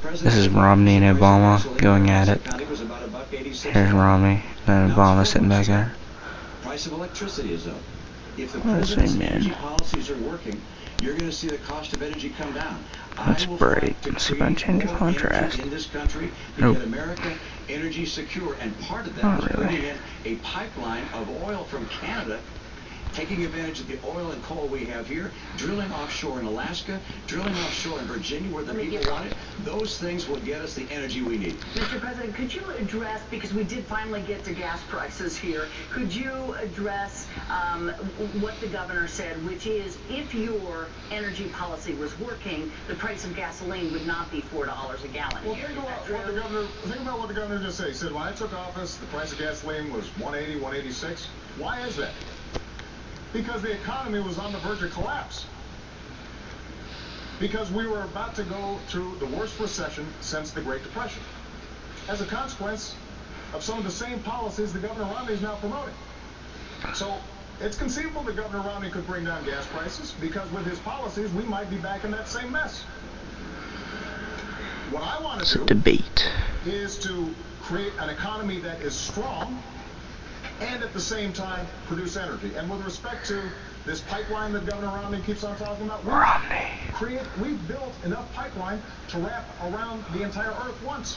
This is Romney and Obama going at it. Here's Romney and Obama sitting back there. Price of electricity is up. If the Let's president's see, energy policies are working, you're going to see the cost of energy come down. Let's break. Let's see if I can change the contrast. In this country to Nope. get America energy secure, and part of that Not is really. putting in a pipeline of oil from Canada, taking advantage of the oil and coal we have here, drilling offshore in Alaska, drilling offshore in Virginia where the people want it. Those things will get us the energy we need. Mr. President, could you address, because we did finally get to gas prices here, could you address what the governor said, which is if your energy policy was working, the price of gasoline would not be $4 a gallon. Well, think about what the governor just said. He said, when I took office, the price of gasoline was $1.80, $1.86. Why is that? Because the economy was on the verge of collapse. Because we were about to go through the worst recession since the Great Depression. As a consequence of some of the same policies that Governor Romney is now promoting. So it's conceivable that Governor Romney could bring down gas prices, because with his policies we might be back in that same mess. What I want to do Debate. is to create an economy that is strong and at the same time produce energy. And with respect to this pipeline that Governor Romney keeps on talking about, we've built enough pipeline to wrap around the entire earth once.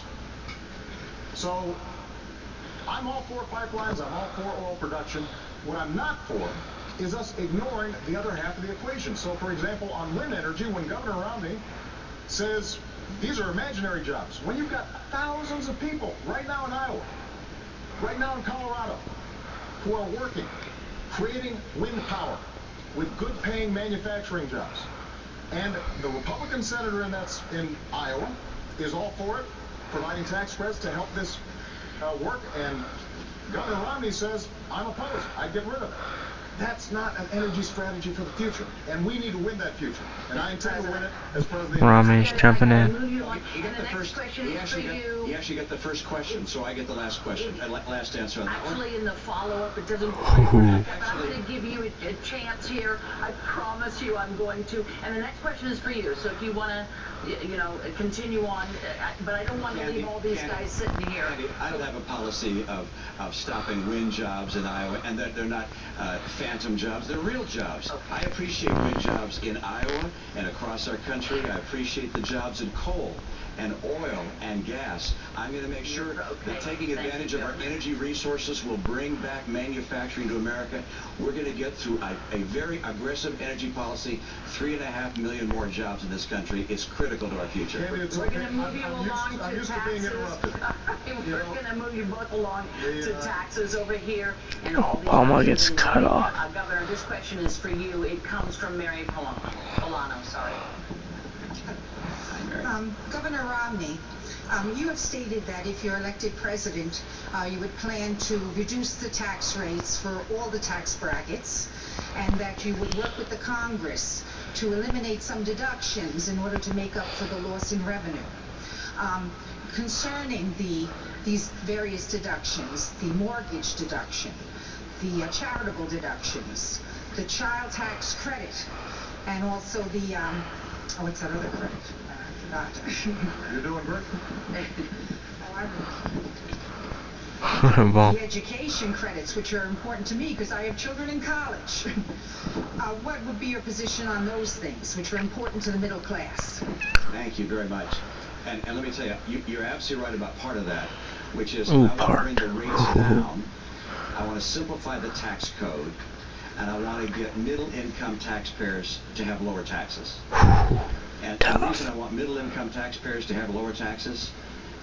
So I'm all for pipelines, I'm all for oil production. What I'm not for is us ignoring the other half of the equation. So for example, on wind energy, when Governor Romney says these are imaginary jobs, when you've got thousands of people right now in Iowa, right now in Colorado, who are working, creating wind power with good-paying manufacturing jobs. And the Republican senator in Iowa is all for it, providing tax credits to help this work. And Governor Romney says, I'm opposed. I'd get rid of it. That's not an energy strategy for the future. And we need to win that future. And I intend to win it as president. Romney's jumping in. He actually got the first question, so I get the last question, last answer on that one. Actually, in the follow-up, it doesn't. I'm going to give you a chance here. I promise you, I'm going to. And the next question is for you. So if you want to, continue on, but I don't want to leave all these guys sitting here. I don't have a policy of stopping wind jobs in Iowa, and that they're not phantom jobs. They're real jobs. Okay. I appreciate wind jobs in Iowa and across our country. I appreciate the jobs in coal and oil and gas. I'm going to make sure that taking advantage of our energy resources will bring back manufacturing to America. We're going to get through a very aggressive energy policy, 3.5 million more jobs in this country. It's critical to our future. We're going to move you along to taxes. We're going to move you both along to taxes over here. And Obama gets cut off. Governor, this question is for you. It comes from Mary Polano. Sorry. Governor Romney, you have stated that if you're elected president, you would plan to reduce the tax rates for all the tax brackets, and that you would work with the Congress to eliminate some deductions in order to make up for the loss in revenue. Concerning these various deductions, the mortgage deduction, the charitable deductions, the child tax credit, and also the, what's that other credit? You're doing great. The education credits, which are important to me because I have children in college. What would be your position on those things, which are important to the middle class? Thank you very much. And let me tell you, you're absolutely right about part of that, which is Ooh, I want to bring the rates down. I want to simplify the tax code, and I want to get middle-income taxpayers to have lower taxes. And the reason I want middle-income taxpayers to have lower taxes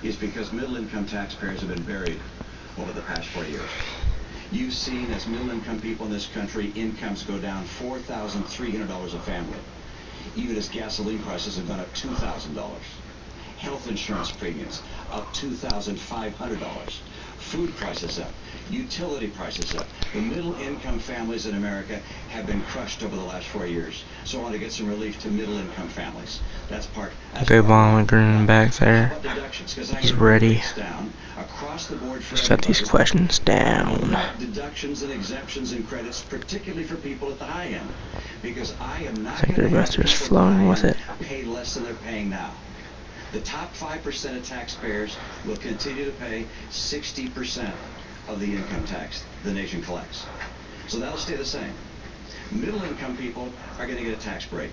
is because middle-income taxpayers have been buried over the past 4 years. You've seen, as middle-income people in this country, incomes go down $4,300 a family. Even as gasoline prices have gone up $2,000. Health insurance premiums up $2,500. Food prices up. Utility prices up. The middle-income families in America have been crushed over the last 4 years. So I want to get some relief to middle-income families. That's part. Obama grinning back there. He's ready. Set these questions down. Deductions and exemptions and credits, particularly for people at the high end, because I am not I think the rest are just flowing with it. Pay less than they're paying now. The top 5% of taxpayers will continue to pay 60% of the income tax the nation collects. So that'll stay the same. Middle income people are going to get a tax break.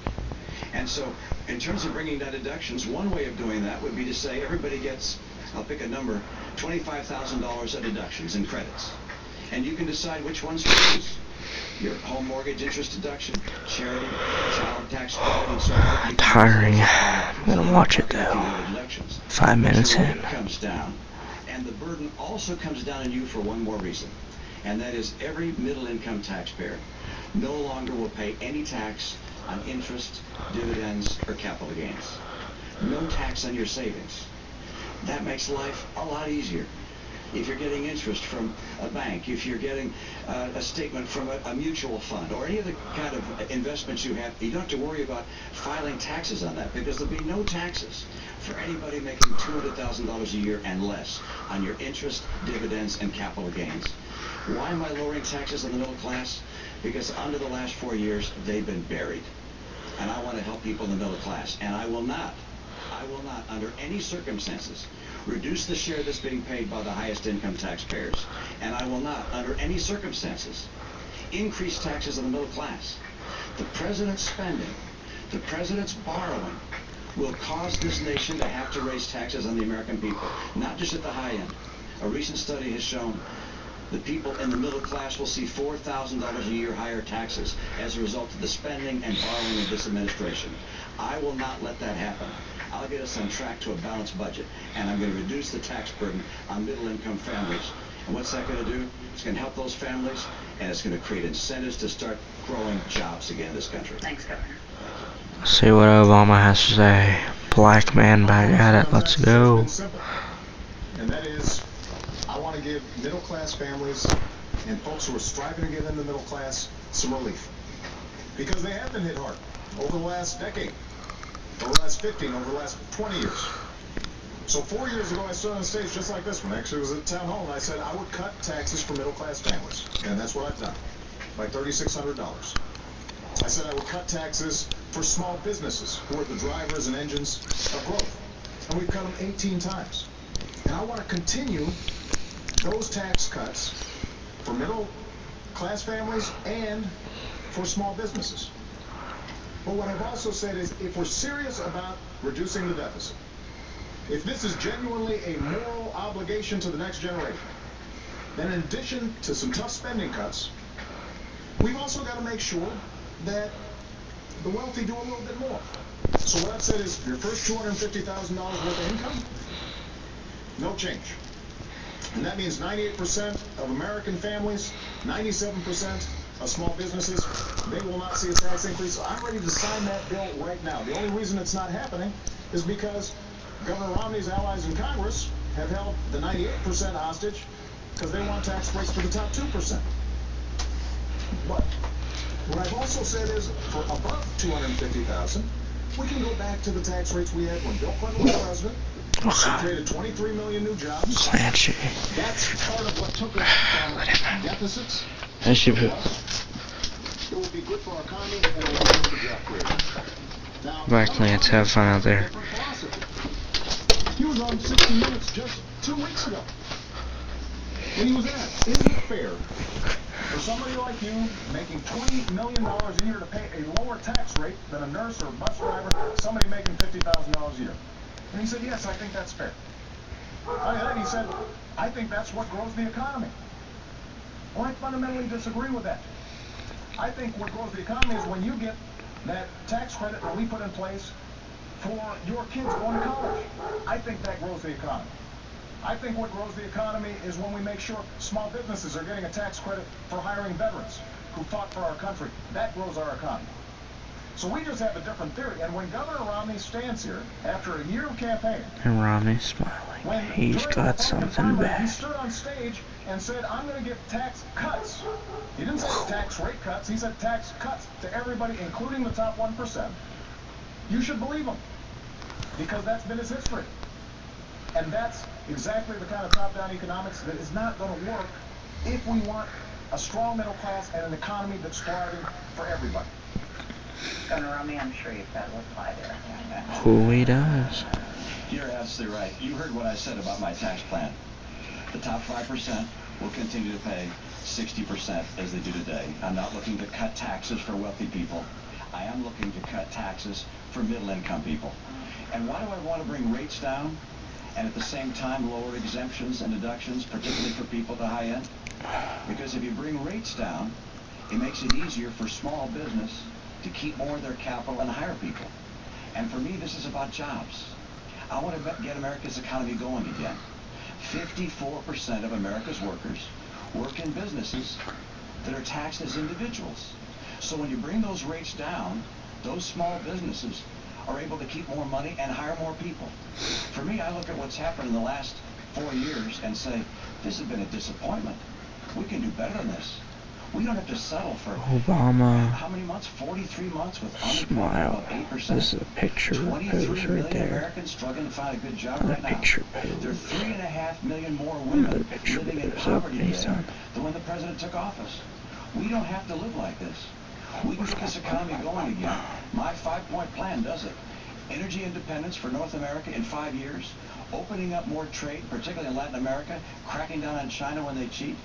And so in terms of bringing down deductions, one way of doing that would be to say everybody gets, I'll pick a number, $25,000 of deductions and credits. And you can decide which ones to use. Your home mortgage interest deduction, charity, child tax credit, and so forth. Tiring. I'm gonna watch it though. 5 minutes in. Comes down, and the burden also comes down on you for one more reason, and that is every middle income taxpayer no longer will pay any tax on interest, dividends, or capital gains. No tax on your savings. That makes life a lot easier. If you're getting interest from a bank, if you're getting a statement from a mutual fund, or any other kind of investments you have, you don't have to worry about filing taxes on that, because there'll be no taxes for anybody making $200,000 a year and less on your interest, dividends, and capital gains. Why am I lowering taxes on the middle class? Because under the last 4 years, they've been buried. And I want to help people in the middle class. And I will not, under any circumstances, reduce the share that's being paid by the highest income taxpayers. And I will not, under any circumstances, increase taxes on the middle class. The president's spending, the president's borrowing, will cause this nation to have to raise taxes on the American people, not just at the high end. A recent study has shown the people in the middle class will see $4,000 a year higher taxes as a result of the spending and borrowing of this administration. I will not let that happen. I'll get us on track to a balanced budget, and I'm going to reduce the tax burden on middle-income families. And what's that going to do? It's going to help those families, and it's going to create incentives to start growing jobs again in this country. Thanks, Governor. Let's see what Obama has to say. Black man back at it. Let's go. And that is, I want to give middle-class families and folks who are striving to get into the middle class some relief. Because they have been hit hard over the last decade, over the last 15, over the last 20 years. So 4 years ago, I stood on stage just like this one. Actually, it was at town hall, and I said I would cut taxes for middle-class families. And that's what I've done, by $3,600. I said I would cut taxes for small businesses, who are the drivers and engines of growth. And we've cut them 18 times. And I want to continue those tax cuts for middle-class families and for small businesses. But what I've also said is, if we're serious about reducing the deficit, if this is genuinely a moral obligation to the next generation, then in addition to some tough spending cuts, we've also got to make sure that the wealthy do a little bit more. So what I've said is, your first $250,000 worth of income, no change. And that means 98% of American families, 97% of small businesses, they will not see a tax increase. So I'm ready to sign that bill right now. The only reason it's not happening is because Governor Romney's allies in Congress have held the 98% hostage because they want tax breaks for the top 2%. But what I've also said is, for above $250,000, we can go back to the tax rates we had when Bill Clinton was president. We created 23 million new jobs. Clancy. That's part of what took us from deficits. It would be good for our economy and it would be good for job creation. Now, Bye, Clance. Have fun out there. He was on 60 Minutes just 2 weeks ago. And he was asked, isn't it fair for somebody like you making $20 million a year to pay a lower tax rate than a nurse or a bus driver, somebody making $50,000 a year? And he said, yes, I think that's fair. And then he said, I think that's what grows the economy. Well, I fundamentally disagree with that. I think what grows the economy is when you get that tax credit that we put in place for your kids going to college. I think that grows the economy. I think what grows the economy is when we make sure small businesses are getting a tax credit for hiring veterans who fought for our country. That grows our economy. So we just have a different theory. And when Governor Romney stands here after a year of campaigning, And Romney's smiling. He's got something he back. stood on stage and said, I'm going to give tax cuts. He didn't say tax rate cuts. He said tax cuts to everybody, including the top 1%. You should believe him, because that's been his history. And that's exactly the kind of top-down economics that is not going to work if we want a strong middle class and an economy that's thriving for everybody. Governor Romney, I'm sure you've got a reply there. Who he does. You're absolutely right. You heard what I said about my tax plan. The top 5% will continue to pay 60% as they do today. I'm not looking to cut taxes for wealthy people. I am looking to cut taxes for middle-income people. And why do I want to bring rates down and at the same time lower exemptions and deductions, particularly for people at the high end? Because if you bring rates down, it makes it easier for small business to keep more of their capital and hire people. And for me, this is about jobs. I want to get America's economy going again. 54% of America's workers work in businesses that are taxed as individuals. So when you bring those rates down, those small businesses are able to keep more money and hire more people. For me, I look at what's happened in the last 4 years and say, this has been a disappointment. We can do better than this. We don't have to settle for Obama. How many months? 43 months with unemployment Smile. of 8%. This is a picture 23 pose million right there. Americans struggling to find a good job Another right now. picture There are pose. 3.5 million more Another women picture living in pose. poverty Okay, today son. than when the president took office. We don't have to live like this. We can get this economy going again. My 5-point plan does it. Energy independence for North America in 5 years, opening up more trade, particularly in Latin America, cracking down on China when they cheat,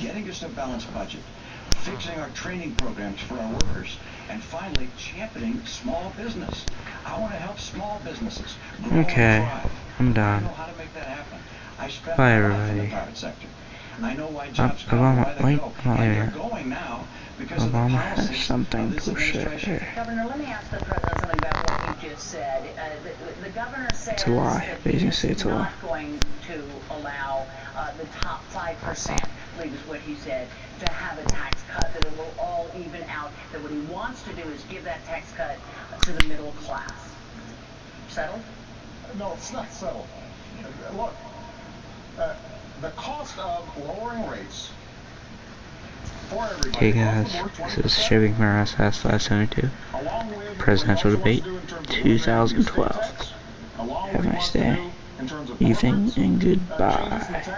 getting just a balanced budget, fixing our training programs for our workers, and finally championing small business. I want to help small businesses grow Okay, and thrive. I'm I done. know how to make that happen. I spent Bye, my life in the everybody. private sector. I know why jobs come, Obama, why they wait, go. I'm not And they're leaving. going now because of the Obama has policies something of this to administration. say. Governor, let me ask the president something about what you just said. The governor says It's a lie. that Basically, he's it's a lie. not going to allow the top 5%, I believe is what he said, to have a tax cut, that it will all even out, that what he wants to do is give that tax cut to the middle class. Settled? No, it's not settled. Look, the cost of lowering rates for everybody. Hey guys, this is Chevy Maras Fast 572. Presidential debate 2012. Have a nice day, evening, and goodbye.